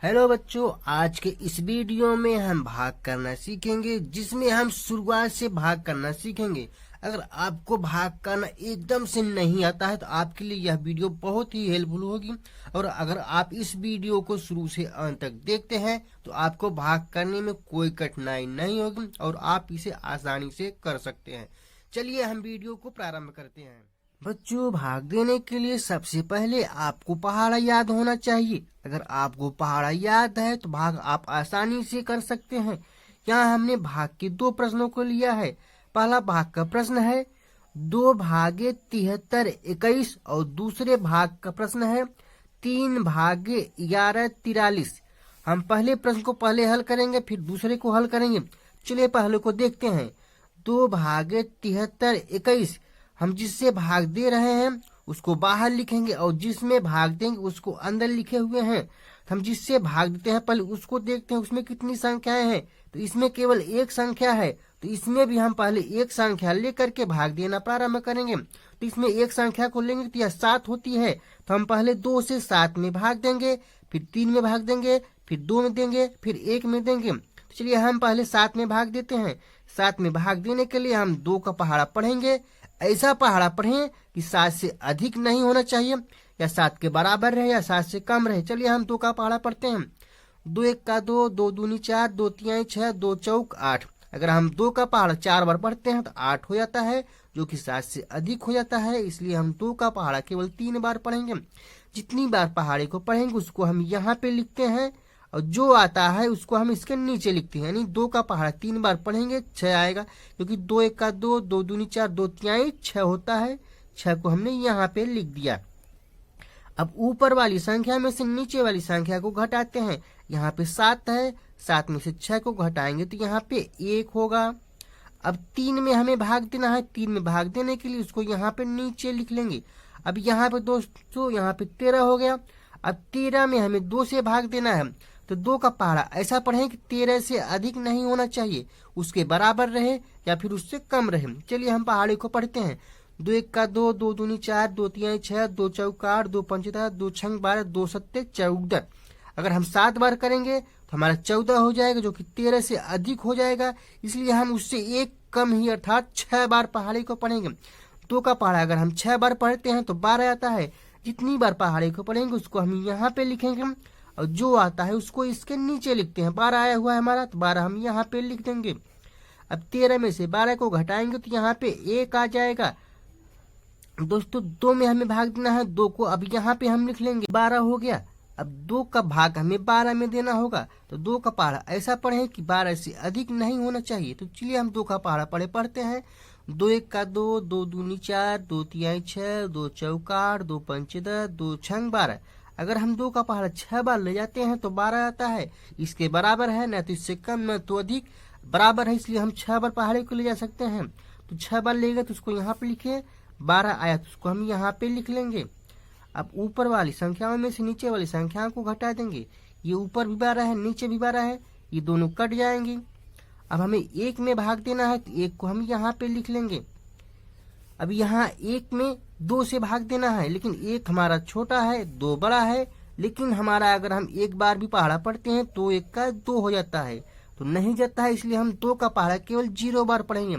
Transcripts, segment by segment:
Hello बच्चों, आज के इस वीडियो में हम भाग करना सीखेंगे, जिसमें हम शुरुआत से भाग करना सीखेंगे। अगर आपको भाग करना एकदम से नहीं आता है तो आपके लिए यह वीडियो बहुत ही हेल्पफुल होगी। और अगर आप इस वीडियो को शुरू से अंत तक देखते हैं तो आपको भाग करने में कोई कठिनाई नहीं होगी और आप इसे आसानी से कर सकते हैं। चलिए हम वीडियो को प्रारंभ करते हैं। बच्चों, भाग देने के लिए सबसे पहले आपको पहाड़ा याद होना चाहिए। अगर आपको पहाड़ा याद है तो भाग आप आसानी से कर सकते हैं। यहाँ हमने भाग के दो प्रश्नों को लिया है। पहला भाग का प्रश्न है 2 भागे 73 21 और दूसरे भाग का प्रश्न है 3 भागे 11 43। हम पहले प्रश्न को पहले हल करेंगे, फिर दूसरे को हल करेंगे। चलिए पहले को देखते हैं। 2 भागे 73 21 हम जिससे भाग दे रहे हैं उसको बाहर लिखेंगे और जिसमें भाग देंगे उसको अंदर लिखे हुए हैं। हम जिससे भाग देते हैं पहले उसको देखते हैं उसमें कितनी संख्याएं हैं। तो इसमें केवल एक संख्या है, तो इसमें भी हम पहले एक संख्या लेकर के भाग देना प्रारंभ करेंगे। तो इसमें एक संख्या को लेंगे तो यह 7 होती है, तो हम पहले 2 से 7 में भाग देंगे, फिर 3 में भाग देंगे, फिर 2 में देंगे, फिर 1 में देंगे। तो चलिए हम पहले 7 में भाग देते हैं। 7 में भाग देने के लिए हम 2 का पहाड़ा पढ़ेंगे। ऐसा पहाड़ा पढ़ें कि 7 से अधिक नहीं होना चाहिए, या 7 के बराबर रहे या 7 से कम रहे। चलिए हम 2 का पहाड़ा पढ़ते हैं। 2 1 का 2, 2 दूनी 4, 2 तिहाई 6, 2 चौक 8। अगर हम 2 का पहाड़ा 4 बार पढ़ते हैं तो 8 हो जाता है, जो कि 7 से अधिक हो जाता है। इसलिए हम 2 का पहाड़ा केवल 3 बार पढ़ेंगे। जितनी बार पहाड़े को पढ़ेंगे उसको हम यहाँ पे लिखते हैं, और जो आता है उसको हम इसके नीचे लिखते हैं। यानी 2 का पहाड़ा 3 बार पढ़ेंगे 6 आएगा, क्योंकि 2 1 का 2, 2 दूनी 4, 2 तिहाई 6 होता है। 6 को हमने यहाँ पे लिख दिया। अब ऊपर वाली संख्या में से नीचे वाली संख्या को घटाते हैं। यहाँ पे 7 है, 7 में से 6 को घटाएंगे तो यहाँ पे 1 होगा। अब 3 में हमें भाग देना है। 3 में भाग देने के लिए उसको यहाँ पे नीचे लिख लेंगे। अब यहाँ पे दोस्तों यहाँ पे 13 हो गया। अब 13 में हमें 2 से भाग देना है, तो 2 का पहाड़ा ऐसा पढ़ें कि 13 से अधिक नहीं होना चाहिए, उसके बराबर रहे या फिर उससे कम रहे। चलिए हम पहाड़े को पढ़ते हैं। 2 1 का 2, 2 दूनी 4, 2 तिहाई 6, 2 चौक 8, 2 पंच 10, 2 छंग 12, 2 सत्ते 14। अगर हम 7 बार करेंगे तो हमारा 14 हो जाएगा, जो कि 13 से अधिक हो जाएगा। इसलिए हम उससे एक कम ही अर्थात 6 बार पहाड़े को पढ़ेंगे। 2 का पहाड़ा अगर हम 6 बार पढ़ते हैं तो 12 आता है। जितनी बार पहाड़े को पढ़ेंगे उसको हम यहाँ पे लिखेंगे, और जो आता है उसको इसके नीचे लिखते हैं। 12 आया हुआ है हमारा, तो 12 हम यहाँ पे लिख देंगे। अब 13 में से 12 को घटाएंगे तो यहाँ पे 1 आ जाएगा। दोस्तों 2 में हमें भाग देना है, 2 को अब यहाँ पे हम लिख लेंगे। 12 हो गया। अब 2 का भाग हमें 12 में देना होगा, तो 2 का पहाड़ा ऐसा पढ़े कि 12 से अधिक नहीं होना चाहिए। तो चलिए हम 2 का पहाड़ा पढ़ते हैं। 2 1 का 2, 2 दूनी 4, 2 तिहाई 6, 2 चौक 8, 2 पंच 10, 2 छंग 12। अगर हम 2 का पहाड़ा 6 बार ले जाते हैं तो 12 आता है। इसके बराबर है, न तो इससे कम न तो अधिक, बराबर है। इसलिए हम 6 बार पहाड़े को ले जा सकते हैं। तो 6 बार ले गए तो उसको यहाँ पे लिखे। 12 आया तो उसको हम यहाँ पे लिख लेंगे। अब ऊपर वाली संख्याओं में से नीचे वाली संख्याओं को घटा देंगे। ये ऊपर भी 12 है, नीचे भी 12 है, ये दोनों कट जाएंगी। अब हमें 1 में भाग देना है, तो 1 को हम यहाँ पे लिख लेंगे। अब यहाँ 1 में 2 से भाग देना है, लेकिन 1 हमारा छोटा है, 2 बड़ा है। लेकिन हमारा अगर हम 1 बार भी पहाड़ा पढ़ते हैं तो 1 का 2 हो जाता है, तो नहीं जाता है। इसलिए हम 2 का पहाड़ा केवल 0 बार पढ़ेंगे।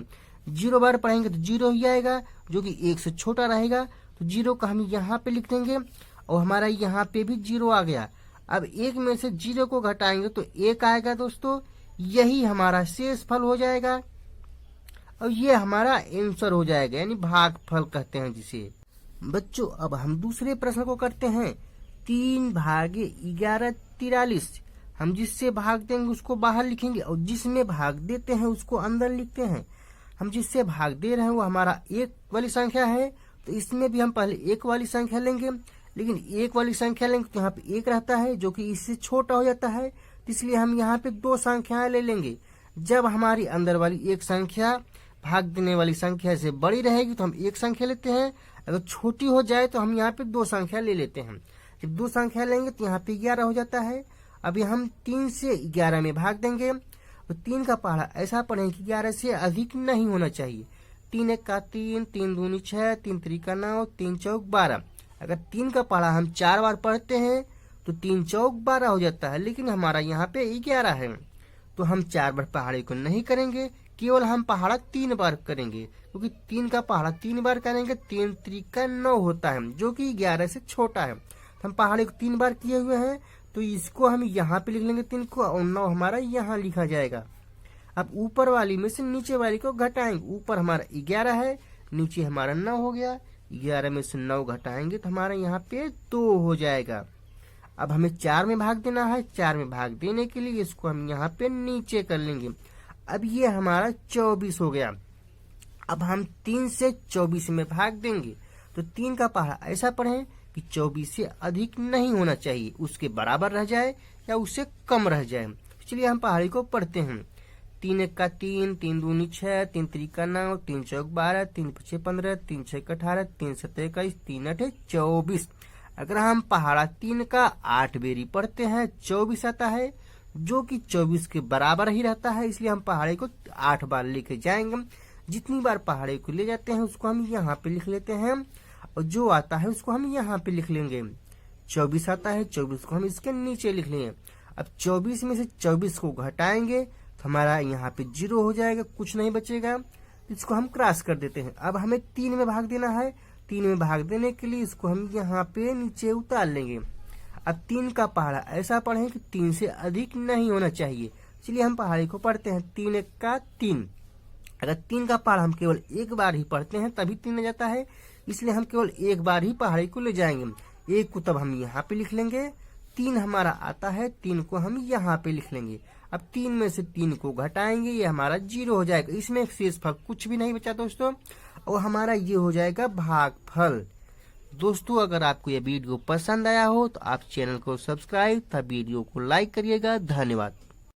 0 बार पढ़ेंगे तो 0 ही आएगा, जो कि 1 से छोटा रहेगा। तो 0 का हम यहाँ पे लिख देंगे, और हमारा यहाँ पे भी 0 आ गया। अब 1 में से 0 को घटाएंगे तो 1 आएगा। दोस्तों यही हमारा शेष फल हो जाएगा, और ये हमारा आंसर हो जाएगा, यानी भागफल कहते हैं जिसे। बच्चों अब हम दूसरे प्रश्न को करते हैं। 3 भागे 11 43। हम जिससे भाग देंगे उसको बाहर लिखेंगे, और जिसमें भाग देते हैं उसको अंदर लिखते हैं। हम जिससे भाग दे रहे हैं वो हमारा 1 वाली संख्या है, तो इसमें भी हम पहले 1 वाली संख्या लेंगे। लेकिन 1 वाली संख्या लेंगे तो यहाँ पे 1 रहता है, जो कि इससे छोटा हो जाता है। इसलिए हम यहाँ पे 2 संख्याएं ले लेंगे। जब हमारी अंदर वाली एक संख्या भाग देने वाली संख्या से बड़ी रहेगी तो हम 1 संख्या लेते हैं। अगर छोटी हो जाए तो हम यहाँ पे 2 संख्या ले लेते हैं। जब 2 संख्या लेंगे तो यहाँ पे 11 हो जाता है। अभी हम 3 से 11 में भाग देंगे, तो 3 का पहाड़ा ऐसा पढ़ें कि 11 से अधिक नहीं होना चाहिए। 3 1 का 3, 3 दूनी 6, 3 3 का 9, 3 चौक 12। अगर 3 का पहाड़ा हम 4 बार पढ़ते हैं तो 3 चौक 12 हो जाता है, लेकिन हमारा यहाँ पे 11 है। तो हम 4 बार पहाड़े को नहीं करेंगे, केवल हम पहाड़ा 3 बार करेंगे, क्योंकि 3 का पहाड़ा 3 बार करेंगे। 3 त्रिका 9 होता है, जो कि 11 से छोटा है। तो हम पहाड़े को 3 बार किए हुए हैं, तो इसको हम यहाँ पे लिख लेंगे 3 को, और 9 हमारा यहाँ लिखा जाएगा। अब ऊपर वाली में से नीचे वाली को घटाएंगे। ऊपर हमारा 11 है, नीचे हमारा 9 हो गया। 11 में से 9 घटाएंगे तो हमारा यहाँ पे 2 हो जाएगा। अब हमें 4 में भाग देना है। 4 में भाग देने के लिए इसको हम यहाँ पे नीचे कर लेंगे। अब ये हमारा 24 हो गया। अब हम 3 से 24 में भाग देंगे, तो 3 का पहाड़ा ऐसा पढ़ें कि 24 से अधिक नहीं होना चाहिए, उसके बराबर रह जाए या उससे कम रह जाए। चलिए हम पहाड़ी को पढ़ते हैं। 3 1 का 3, 3 दूनी 6, 3 त्रिका 9, 3 चौक 12, 3 5 15, 3 6 18, 3 7 21, 3 8 24। अगर हम पहाड़ा 3 का 8 बेरी पढ़ते हैं, 24 आता है, जो कि 24 के बराबर ही रहता है। इसलिए हम पहाड़े को 8 बार लेके जाएंगे। जितनी बार पहाड़े को ले जाते हैं उसको हम यहाँ पे लिख लेते हैं, और जो आता है उसको हम यहाँ पे लिख लेंगे। 24 आता है, 24 को हम इसके नीचे लिख लेंगे। अब 24 में से 24 को घटाएंगे तो हमारा यहाँ पे 0 हो जाएगा, कुछ नहीं बचेगा। इसको हम क्रॉस कर देते हैं। अब हमें 3 में भाग देना है। 3 में भाग देने के लिए इसको हम यहाँ पे नीचे उतार लेंगे। अब 3 का पहाड़ा ऐसा पढ़ें कि 3 से अधिक नहीं होना चाहिए। चलिए हम पहाड़ी को पढ़ते हैं। 3 1 का 3। अगर 3 का पहाड़ा हम केवल एक बार ही पढ़ते हैं तभी 3 आ जाता है, इसलिए हम केवल एक बार ही पहाड़ी को ले जाएंगे। 1 को तब हम यहाँ पे लिख लेंगे। 3 हमारा आता है, 3 को हम यहाँ पे लिख लेंगे। अब 3 में से 3 को घटाएंगे, ये हमारा 0 हो जाएगा। इसमें शेषफल कुछ भी नहीं बचा दोस्तों, और हमारा ये हो जाएगा भागफल। दोस्तों अगर आपको यह वीडियो पसंद आया हो तो आप चैनल को सब्सक्राइब तथा वीडियो को लाइक करिएगा। धन्यवाद।